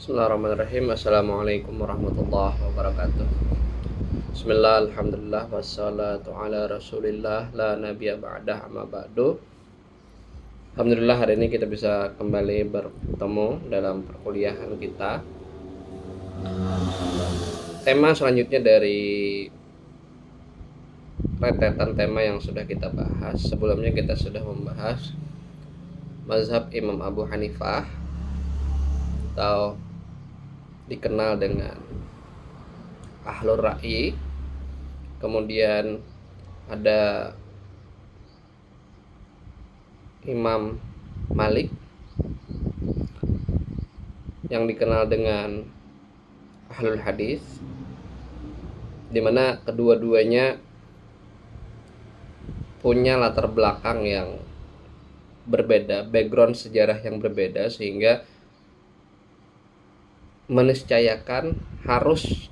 Bismillahirrahmanirrahim. Assalamualaikum warahmatullahi wabarakatuh. Bismillah, alhamdulillah, wassalatu ala rasulillah, la nabiyya ba'dah, amma ba'du. Alhamdulillah, hari ini kita bisa kembali bertemu dalam perkuliahan kita. Tema selanjutnya dari rentetan tema yang sudah kita bahas. Sebelumnya kita sudah membahas mazhab Imam Abu Hanifah atau dikenal dengan Ahlur Ra'yi. Kemudian ada Imam Malik yang dikenal dengan Ahlul Hadis, di mana kedua-duanya punya latar belakang yang berbeda, background sejarah yang berbeda, sehingga meniscayakan harus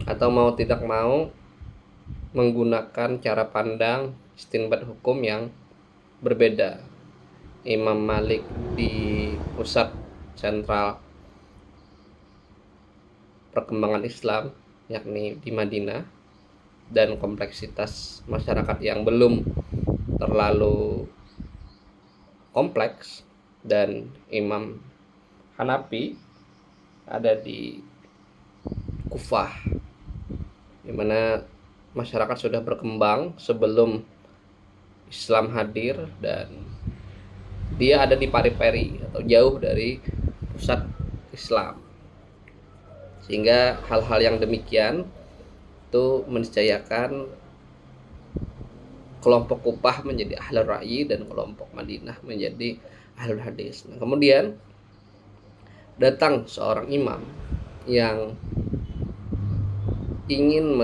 atau mau tidak mau menggunakan cara pandang istinbat hukum yang berbeda. Imam Malik di pusat sentral perkembangan Islam, yakni di Madinah, dan kompleksitas masyarakat yang belum terlalu kompleks, dan Imam Hanafi ada di Kufah, di mana masyarakat sudah berkembang sebelum Islam hadir, dan dia ada di periphery atau jauh dari pusat Islam, sehingga hal-hal yang demikian itu meniscayakan kelompok Kufah menjadi Ahlul Ra'yi dan kelompok Madinah menjadi Ahlul Hadis. Nah, kemudian datang seorang imam yang ingin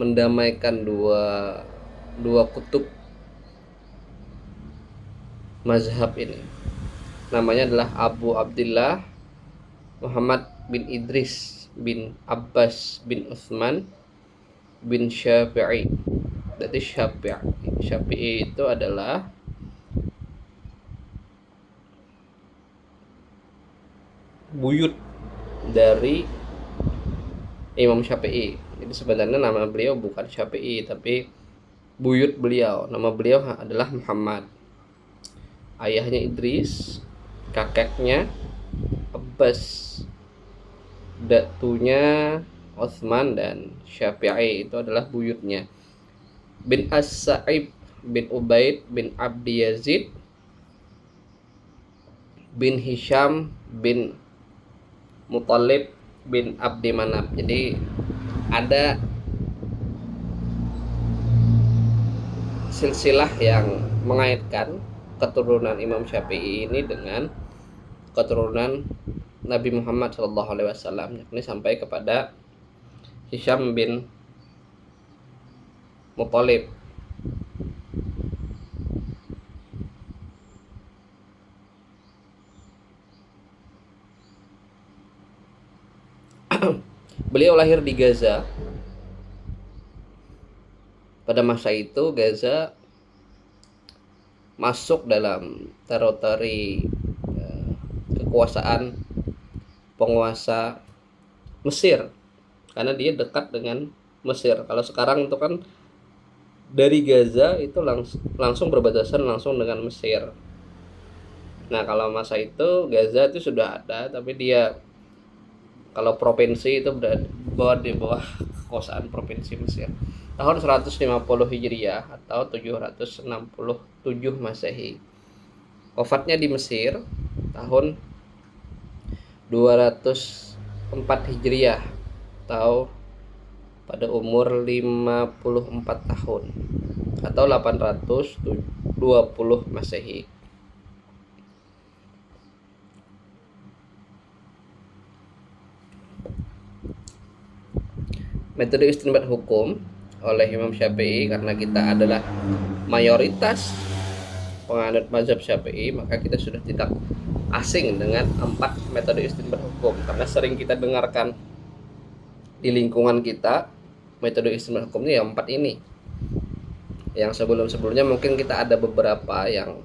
mendamaikan dua kutub mazhab ini. Namanya adalah Abu Abdillah Muhammad bin Idris bin Abbas bin Utsman bin Syafi'i. Jadi Syafi'i itu adalah buyut dari Imam Syafi'i. Jadi sebenarnya nama beliau bukan Syafi'i, tapi buyut beliau. Nama beliau adalah Muhammad. Ayahnya Idris, kakeknya Abbas, datunya Utsman, dan Syafi'i itu adalah buyutnya. Bin As-Sa'ib bin Ubaid bin Abdi Yazid bin Hisham bin Muthalib bin Abdi Manaf. Jadi ada silsilah yang mengaitkan keturunan Imam Syafi'i ini dengan keturunan Nabi Muhammad SAW, yakni sampai kepada Hisham bin Muthalib. Beliau lahir di Gaza. Pada masa itu Gaza masuk dalam teritori kekuasaan penguasa Mesir, karena dia dekat dengan Mesir. Kalau sekarang itu kan dari Gaza itu langsung berbatasan langsung dengan Mesir. Nah, kalau masa itu Gaza itu sudah ada, tapi dia kalau provinsi itu berada di bawah kekuasaan provinsi Mesir. Tahun 150 Hijriah atau 767 Masehi. Wafatnya di Mesir tahun 204 Hijriah atau pada umur 54 tahun atau 820 Masehi. Metode istinbat hukum oleh Imam Syafi'i, karena kita adalah mayoritas penganut mazhab Syafi'i, maka kita sudah tidak asing dengan 4 metode istinbat hukum, karena sering kita dengarkan di lingkungan kita metode istinbat hukumnya yang 4 ini. Yang sebelum-sebelumnya mungkin kita ada beberapa yang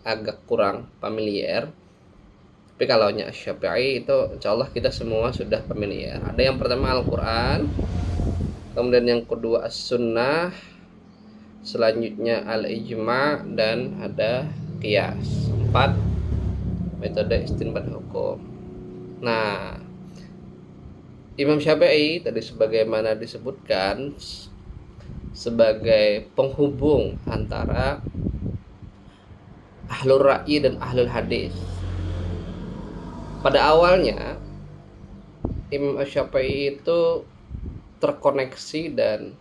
agak kurang familiar, Tapi kalau nya Syafi'i itu insya Allah kita semua sudah familiar. Ada yang pertama Al-Quran, kemudian yang kedua As-Sunnah, selanjutnya Al-Ijma', dan ada Qiyas. 4 metode istinbat hukum. Nah, Imam Syafi'i tadi sebagaimana disebutkan sebagai penghubung antara ahlul ra'yi dan ahlul hadis. Pada awalnya Imam Syafi'i itu terkoneksi dan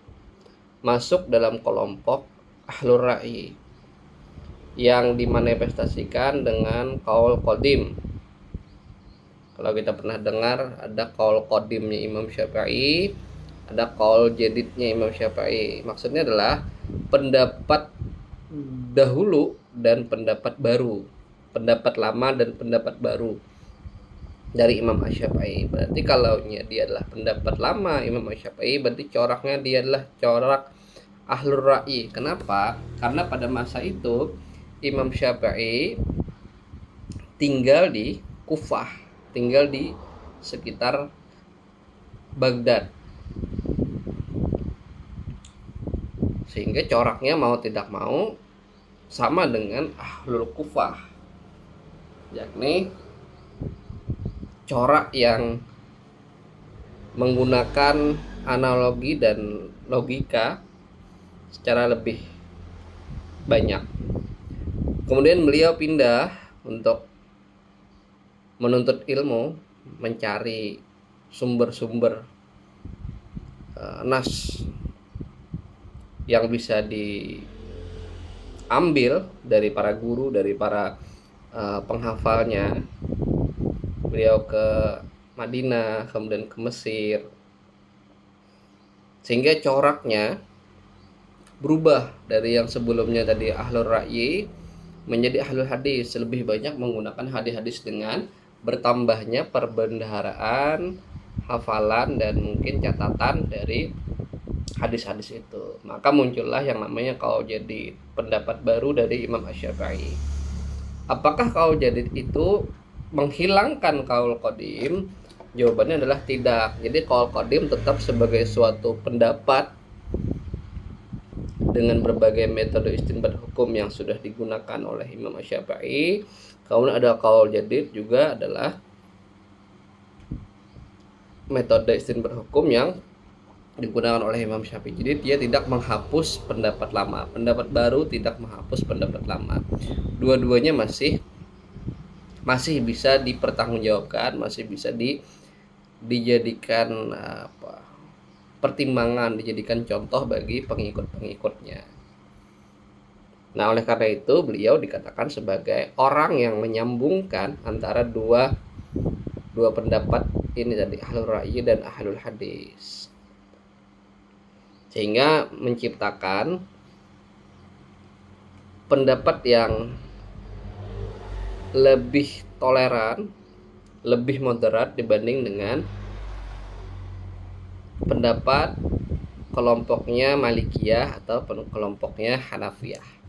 masuk dalam kelompok ahlul ra'yi yang dimanifestasikan dengan qaul qadim. Kalau kita pernah dengar ada qaul qadimnya Imam Syafi'i, ada qaul jadidnya Imam Syafi'i. Maksudnya adalah pendapat dahulu dan pendapat baru, pendapat lama dan pendapat baru dari Imam Asy-Syafi'i. Berarti kalau dia adalah pendapat lama Imam Asy-Syafi'i, berarti coraknya dia adalah corak ahlur ra'yi. Kenapa? Karena pada masa itu Imam Syafi'i tinggal di Kufah, tinggal di sekitar Baghdad, sehingga coraknya mau tidak mau sama dengan ahlul Kufah, yakni corak yang menggunakan analogi dan logika secara lebih banyak. Kemudian beliau pindah untuk menuntut ilmu, mencari sumber-sumber nas yang bisa diambil dari para guru, dari para penghafalnya. Beliau ke Madinah, kemudian ke Mesir, sehingga coraknya berubah dari yang sebelumnya tadi ahlul ra'yi menjadi ahlul hadis, lebih banyak menggunakan hadis-hadis dengan bertambahnya perbendaharaan, hafalan, dan mungkin catatan dari hadis-hadis itu. Maka muncullah yang namanya qaul jadid, pendapat baru dari Imam Asy-Syafi'i. Apakah qaul jadid itu menghilangkan qaul qadim? Jawabannya adalah tidak. Jadi qaul qadim tetap sebagai suatu pendapat dengan berbagai metode istinbat hukum yang sudah digunakan oleh Imam Asy-Syafi'i. Kemudian ada qaul jadid juga adalah metode istinbat hukum yang digunakan oleh Imam Syafi'i. Jadi dia tidak menghapus pendapat lama, pendapat baru tidak menghapus pendapat lama. Dua-duanya masih bisa dipertanggungjawabkan, masih bisa dijadikan pertimbangan, dijadikan contoh bagi pengikut-pengikutnya. Nah, oleh karena itu beliau dikatakan sebagai orang yang menyambungkan antara dua pendapat ini tadi, ahlul ra'yi dan ahlul hadis, sehingga menciptakan pendapat yang lebih toleran, lebih moderat dibanding dengan pendapat kelompoknya Malikiyah atau kelompoknya Hanafiyah.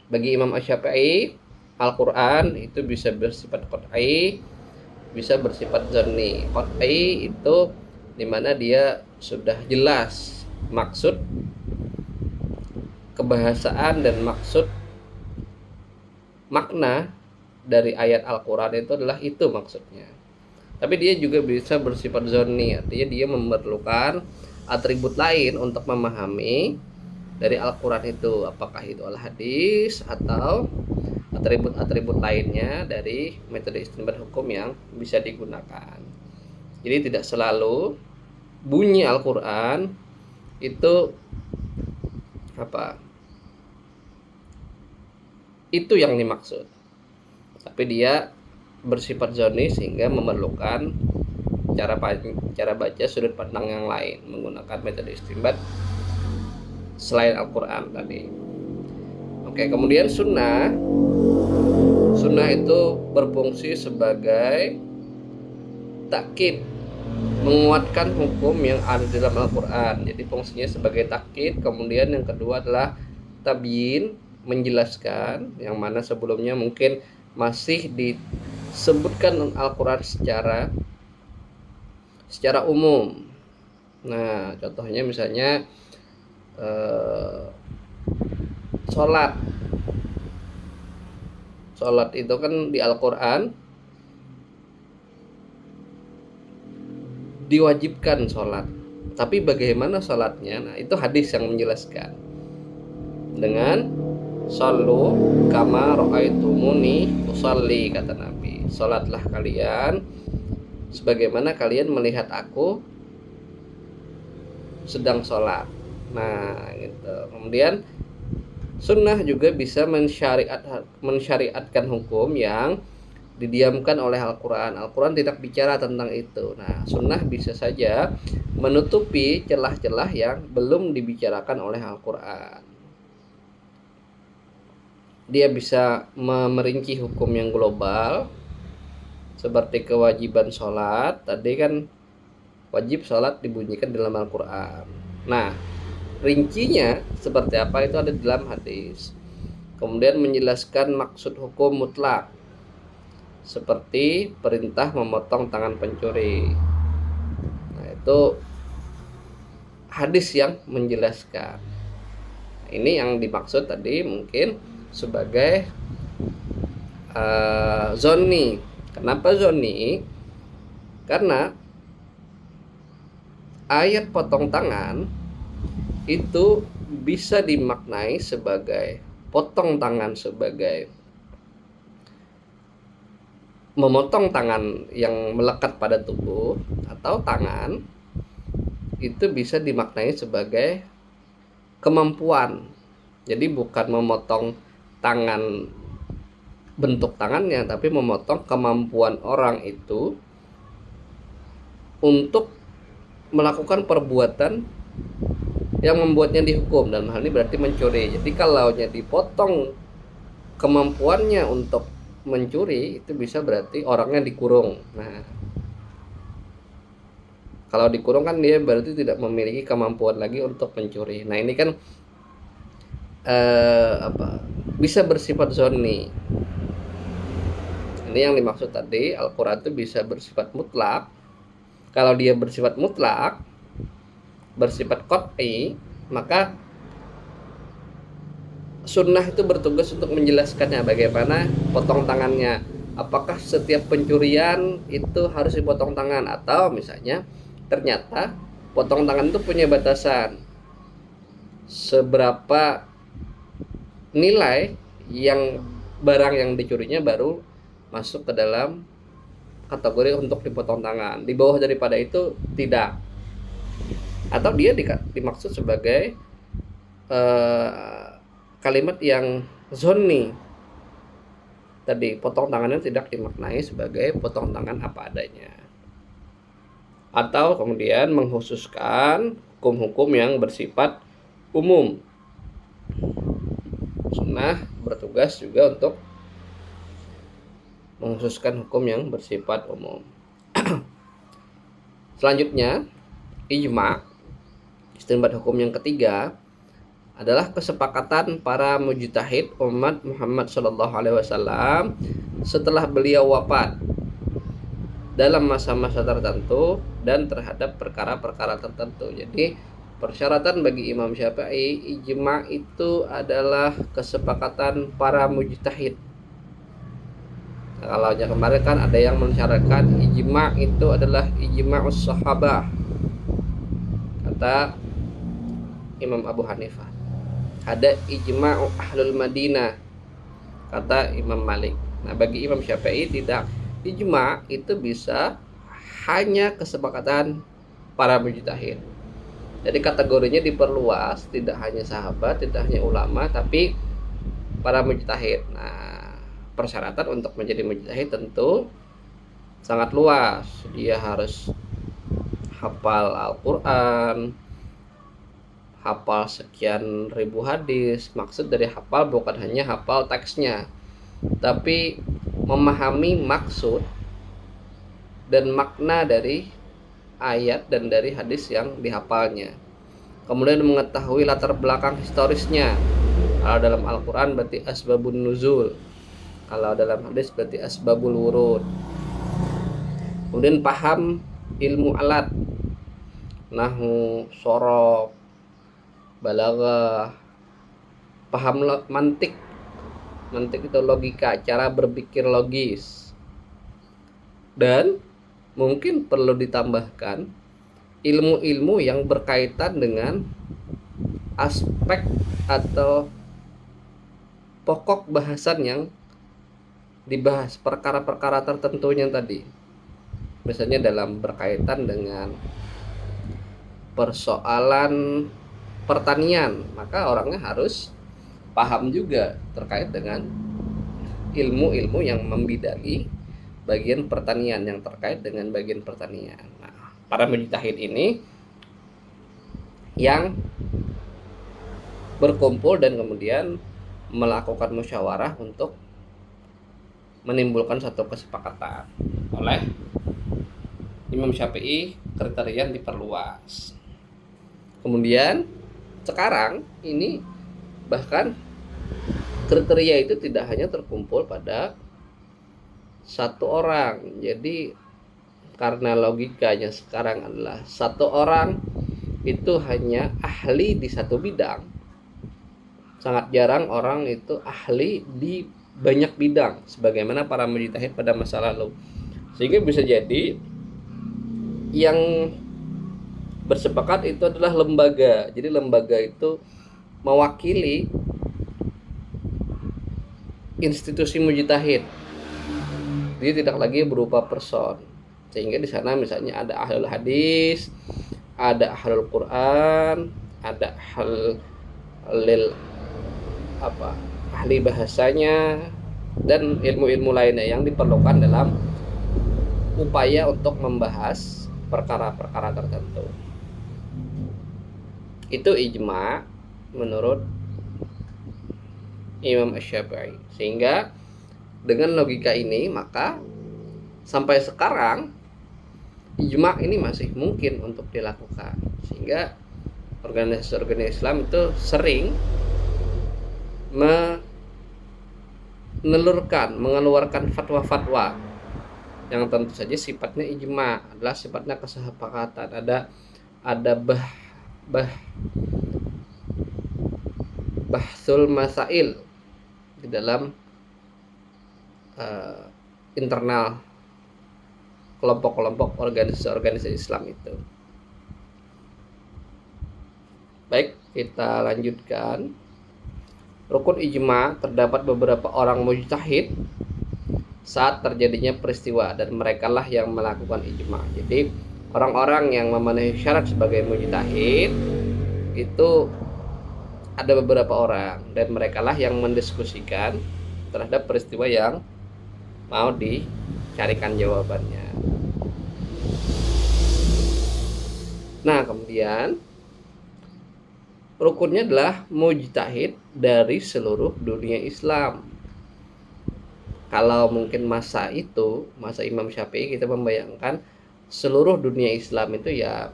Bagi Imam Asy-Syafi'i, Al-Quran itu bisa bersifat qat'i, bisa bersifat zanni. Qat'i itu dimana dia sudah jelas maksud kebahasaan dan maksud makna dari ayat Al-Quran itu adalah itu maksudnya. Tapi dia juga bisa bersifat zonni, artinya dia memerlukan atribut lain untuk memahami dari Al-Quran itu, apakah itu al-hadis atau atribut-atribut lainnya dari metode istinbat hukum yang bisa digunakan. Jadi tidak selalu bunyi Al-Quran itu itu yang dimaksud, tapi dia bersifat zonni sehingga memerlukan cara baca sudut pandang yang lain menggunakan metode istinbat selain Al-Quran tadi. Oke, kemudian sunnah itu berfungsi sebagai takkid, menguatkan hukum yang ada di dalam Al-Quran. Jadi fungsinya sebagai takkid. Kemudian yang kedua adalah tabyin, menjelaskan, yang mana sebelumnya mungkin masih disebutkan Al-Quran secara umum. Nah, contohnya misalnya sholat itu kan di Al-Quran diwajibkan sholat, tapi bagaimana sholatnya? Nah, itu hadis yang menjelaskan dengan shallu kama ra'aitumuni usolli, kata Nabi, sholatlah kalian sebagaimana kalian melihat aku sedang sholat. Nah, gitu. Kemudian sunnah juga bisa mensyariatkan hukum yang didiamkan oleh Al-Quran. Al-Quran tidak bicara tentang itu. Nah, sunnah bisa saja menutupi celah-celah yang belum dibicarakan oleh Al-Quran. Dia bisa merinci hukum yang global, seperti kewajiban sholat. Tadi kan wajib sholat dibunyikan dalam Al-Quran. Nah, rincinya seperti apa itu ada di dalam hadis. Kemudian menjelaskan maksud hukum mutlak, seperti perintah memotong tangan pencuri. Nah, itu hadis yang menjelaskan. Ini yang dimaksud tadi mungkin sebagai zonni. Kenapa zonni? Karena ayat potong tangan itu bisa dimaknai sebagai potong tangan, sebagai memotong tangan yang melekat pada tubuh, atau tangan itu bisa dimaknai sebagai kemampuan. Jadi bukan memotong tangan bentuk tangannya, tapi memotong kemampuan orang itu untuk melakukan perbuatan yang membuatnya dihukum. Dalam hal ini berarti mencuri. Jadi kalau dipotong kemampuannya untuk mencuri, itu bisa berarti orangnya dikurung. Nah, kalau dikurung kan dia berarti tidak memiliki kemampuan lagi untuk mencuri. Nah, ini kan bisa bersifat zonni. Ini yang dimaksud tadi, Al-Quran itu bisa bersifat mutlak. Kalau dia bersifat mutlak, bersifat qat'i, maka sunnah itu bertugas untuk menjelaskannya, bagaimana potong tangannya. Apakah setiap pencurian itu harus dipotong tangan, atau misalnya ternyata potong tangan itu punya batasan seberapa nilai yang barang yang dicurinya baru masuk ke dalam kategori untuk dipotong tangan. Di bawah daripada itu tidak. Atau dia dimaksud sebagai kalimat yang zonni. Tadi potong tangannya tidak dimaknai sebagai potong tangan apa adanya. Atau kemudian mengkhususkan hukum-hukum yang bersifat umum. Sunnah bertugas juga untuk mengkhususkan hukum yang bersifat umum. Selanjutnya, ijma, istinbat hukum yang ketiga, adalah kesepakatan para mujtahid umat Muhammad SAW setelah beliau wafat dalam masa-masa tertentu dan terhadap perkara-perkara tertentu. Jadi persyaratan bagi Imam Syafi'i, ijma itu adalah kesepakatan para mujtahid. Nah, kalau kemarin kan ada yang mensyaratkan ijma itu adalah ijma'us sahabah, kata Imam Abu Hanifah. Ada ijma'u ahlul Madinah, kata Imam Malik. Nah, bagi Imam Syafi'i tidak. Ijma' itu bisa hanya kesepakatan para mujtahid. Jadi kategorinya diperluas, tidak hanya sahabat, tidak hanya ulama, tapi para mujtahid. Nah, persyaratan untuk menjadi mujtahid tentu sangat luas. Dia harus hafal Al-Quran, hafal sekian ribu hadis. Maksud dari hafal bukan hanya hafal teksnya, tapi memahami maksud dan makna dari ayat dan dari hadis yang dihafalnya. Kemudian mengetahui latar belakang historisnya. Kalau dalam Al-Quran berarti asbabun nuzul. Kalau dalam hadis berarti asbabul wurud. Kemudian paham ilmu alat, nahwu, sorof, balaghah, paham mantik. Mantik itu logika, cara berpikir logis. Dan mungkin perlu ditambahkan ilmu-ilmu yang berkaitan dengan aspek atau pokok bahasan yang dibahas, perkara-perkara tertentunya tadi. Misalnya dalam berkaitan dengan persoalan pertanian, maka orangnya harus paham juga terkait dengan ilmu-ilmu yang membidangi bagian pertanian, yang terkait dengan bagian pertanian. Nah, para mujtahid ini yang berkumpul dan kemudian melakukan musyawarah untuk menimbulkan satu kesepakatan. Oleh Imam Syafi'i, kriteria diperluas. Kemudian sekarang ini bahkan kriteria itu tidak hanya terkumpul pada satu orang. Jadi karena logikanya sekarang adalah satu orang itu hanya ahli di satu bidang. Sangat jarang orang itu ahli di banyak bidang sebagaimana para mujtahid pada masa lalu. Sehingga bisa jadi yang bersepakat itu adalah lembaga. Jadi lembaga itu mewakili institusi mujtahid. Dia tidak lagi berupa person. Sehingga di sana misalnya ada ahlul hadis, ada ahlul Quran, ada ahli bahasanya, dan ilmu-ilmu lainnya yang diperlukan dalam upaya untuk membahas perkara-perkara tertentu. Itu ijma menurut Imam Asy-Syafi'i. Sehingga dengan logika ini maka sampai sekarang ijma ini masih mungkin untuk dilakukan. Sehingga organisasi-organisasi Islam itu sering mengeluarkan fatwa-fatwa yang tentu saja sifatnya ijma, adalah sifatnya kesepakatan. Ada bahsul masail di dalam internal kelompok-kelompok organisasi Islam itu. Baik, kita lanjutkan. Rukun ijma terdapat beberapa orang mujtahid saat terjadinya peristiwa, dan merekalah yang melakukan ijma. Jadi orang-orang yang memenuhi syarat sebagai mujtahid itu ada beberapa orang, dan merekalah yang mendiskusikan terhadap peristiwa yang mau dicarikan jawabannya. Nah, kemudian rukunnya adalah mujtahid dari seluruh dunia Islam. Kalau mungkin masa Imam Syafi'i, kita membayangkan seluruh dunia Islam itu ya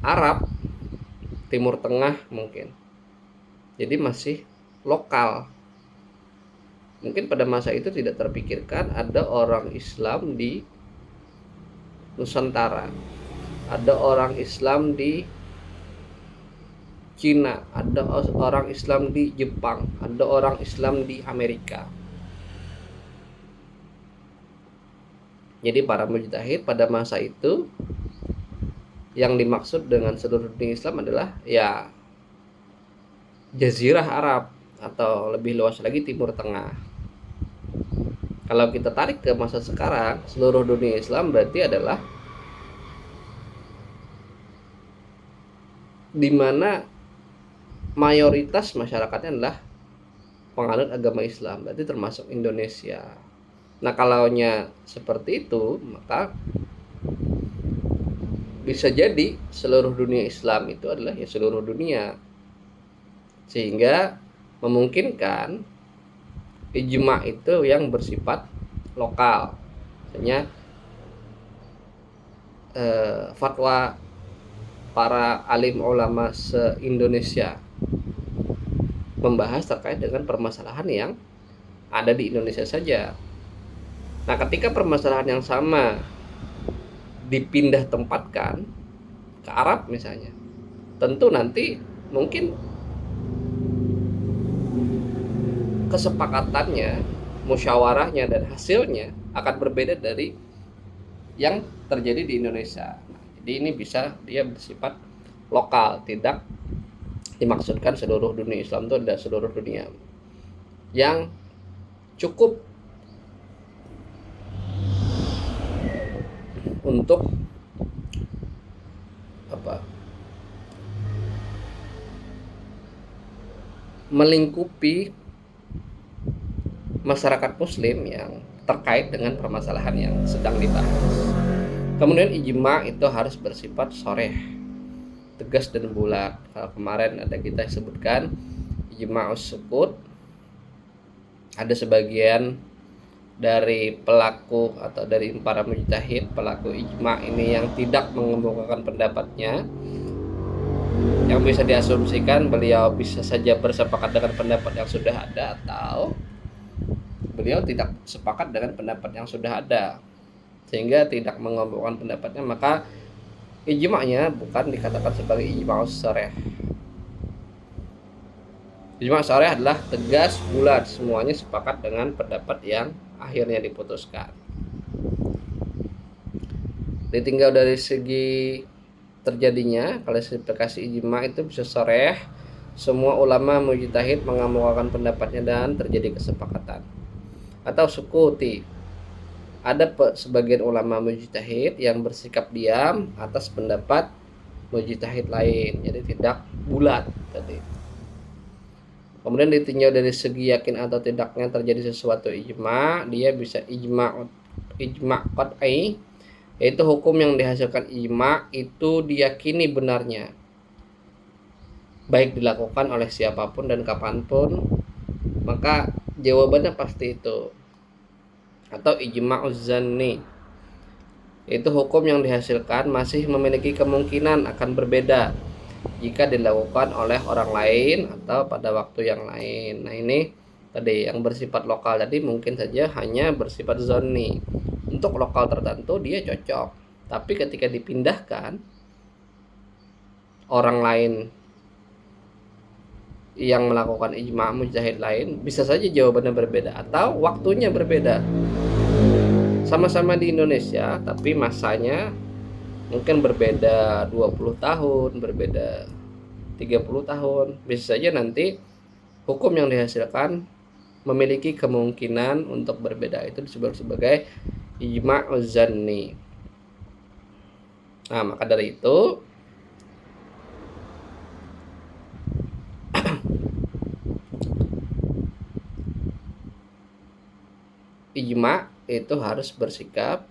Arab, Timur Tengah mungkin. Jadi masih lokal. Mungkin pada masa itu tidak terpikirkan ada orang Islam di Nusantara, ada orang Islam di Cina, ada orang Islam di Jepang, ada orang Islam di Amerika. Jadi para mujtahid pada masa itu yang dimaksud dengan seluruh dunia Islam adalah ya Jazirah Arab, atau lebih luas lagi Timur Tengah. Kalau kita tarik ke masa sekarang, seluruh dunia Islam berarti adalah di mana mayoritas masyarakatnya adalah penganut agama Islam, berarti termasuk Indonesia. Nah, kalaunya seperti itu, maka bisa jadi seluruh dunia Islam itu adalah ya seluruh dunia, sehingga memungkinkan ijma itu yang bersifat lokal. Misalnya fatwa para alim ulama se-Indonesia membahas terkait dengan permasalahan yang ada di Indonesia saja. Nah, ketika permasalahan yang sama dipindah tempatkan ke Arab misalnya, tentu nanti mungkin kesepakatannya, musyawarahnya, dan hasilnya akan berbeda dari yang terjadi di Indonesia. Nah, jadi ini bisa dia bersifat lokal, tidak dimaksudkan seluruh dunia. Islam itu ada seluruh dunia yang cukup untuk melingkupi masyarakat muslim yang terkait dengan permasalahan yang sedang dibahas. Kemudian ijma itu harus bersifat sharih, tegas dan bulat. Kalau kemarin ada kita sebutkan ijma us-sukut, ada sebagian dari pelaku atau dari para mujtahid, pelaku ijma ini yang tidak mengemukakan pendapatnya, yang bisa diasumsikan beliau bisa saja bersepakat dengan pendapat yang sudah ada, atau beliau tidak sepakat dengan pendapat yang sudah ada sehingga tidak mengemukakan pendapatnya, maka ijma'nya bukan dikatakan sebagai ijma' sharih. Ijma' sharih adalah tegas, bulat, semuanya sepakat dengan pendapat yang akhirnya diputuskan. Ditinggal dari segi terjadinya klasifikasi ijma' itu bisa sharih, semua ulama mujtahid mengemukakan pendapatnya dan terjadi kesepakatan. Atau sukuti, ada sebagian ulama mujtahid yang bersikap diam atas pendapat mujtahid lain, jadi tidak bulat tadi. Kemudian ditinjau dari segi yakin atau tidaknya terjadi sesuatu ijma, dia bisa ijma qat'i, yaitu hukum yang dihasilkan ijma itu diyakini benarnya, baik dilakukan oleh siapapun dan kapanpun, maka jawabannya pasti itu. Atau ijma'uz zanni, itu hukum yang dihasilkan masih memiliki kemungkinan akan berbeda jika dilakukan oleh orang lain atau pada waktu yang lain. Nah, ini tadi yang bersifat lokal tadi mungkin saja hanya bersifat zanni. Untuk lokal tertentu dia cocok, tapi ketika dipindahkan orang lain yang melakukan ijma' mujtahid lain, bisa saja jawabannya berbeda atau waktunya berbeda. Sama-sama di Indonesia, tapi masanya mungkin berbeda 20 tahun, berbeda 30 tahun. Bisa saja nanti hukum yang dihasilkan memiliki kemungkinan untuk berbeda. Itu disebut sebagai ijma' zanni. Nah, maka dari itu ijma' itu harus bersikap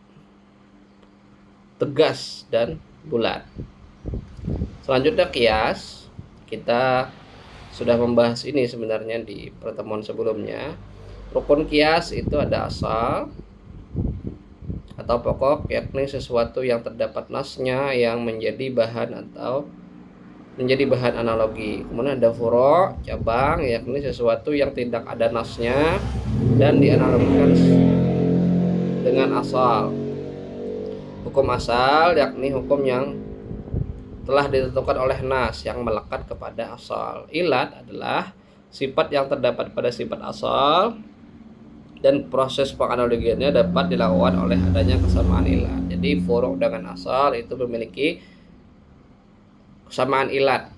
tegas dan bulat. Selanjutnya kias. Kita sudah membahas ini sebenarnya di pertemuan sebelumnya. Rukun kias itu ada asal atau pokok, yakni sesuatu yang terdapat nasnya yang menjadi bahan atau menjadi bahan analogi. Kemudian ada furu', cabang, yakni sesuatu yang tidak ada nasnya dan dianalogikan dengan asal. Hukum asal yakni hukum yang telah ditentukan oleh nas yang melekat kepada asal. Ilat adalah sifat yang terdapat pada sifat asal dan proses penganalogiannya dapat dilakukan oleh adanya kesamaan ilat. Jadi furu' dengan asal itu memiliki kesamaan ilat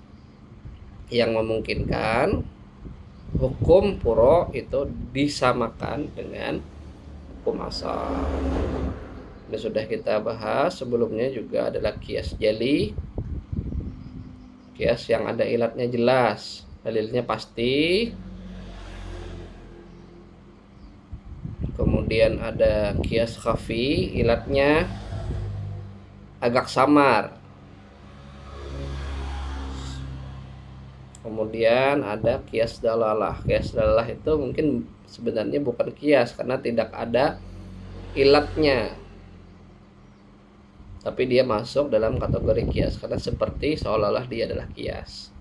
yang memungkinkan hukum furu' itu disamakan dengan hukum asal. Ini sudah kita bahas sebelumnya juga adalah kias jali, kias yang ada ilatnya jelas, dalilnya pasti. Kemudian ada kias khafi, ilatnya agak samar. Kemudian ada kias dalalah. Kias dalalah itu mungkin sebenarnya bukan kias karena tidak ada ilatnya, tapi dia masuk dalam kategori kias karena seperti seolah-olah dia adalah kias.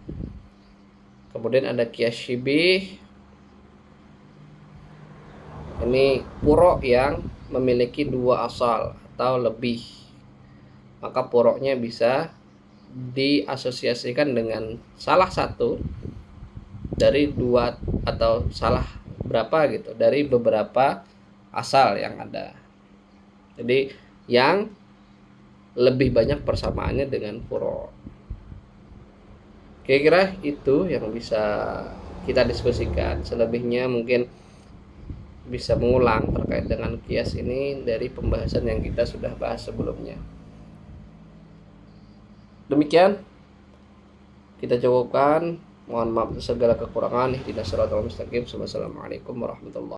Kemudian ada kias syibih. Ini purok yang memiliki dua asal atau lebih. Maka puroknya bisa diasosiasikan dengan salah satu dari dua atau salah berapa gitu dari beberapa asal yang ada. Jadi yang lebih banyak persamaannya dengan purok. Kira-kira itu yang bisa kita diskusikan. Selebihnya mungkin bisa mengulang terkait dengan kias ini dari pembahasan yang kita sudah bahas sebelumnya. Demikian kita cukupkan. Mohon maaf segala kekurangan. Ihdinas siratal mustaqim. Wassalamualaikum warahmatullahi wabarakatuh.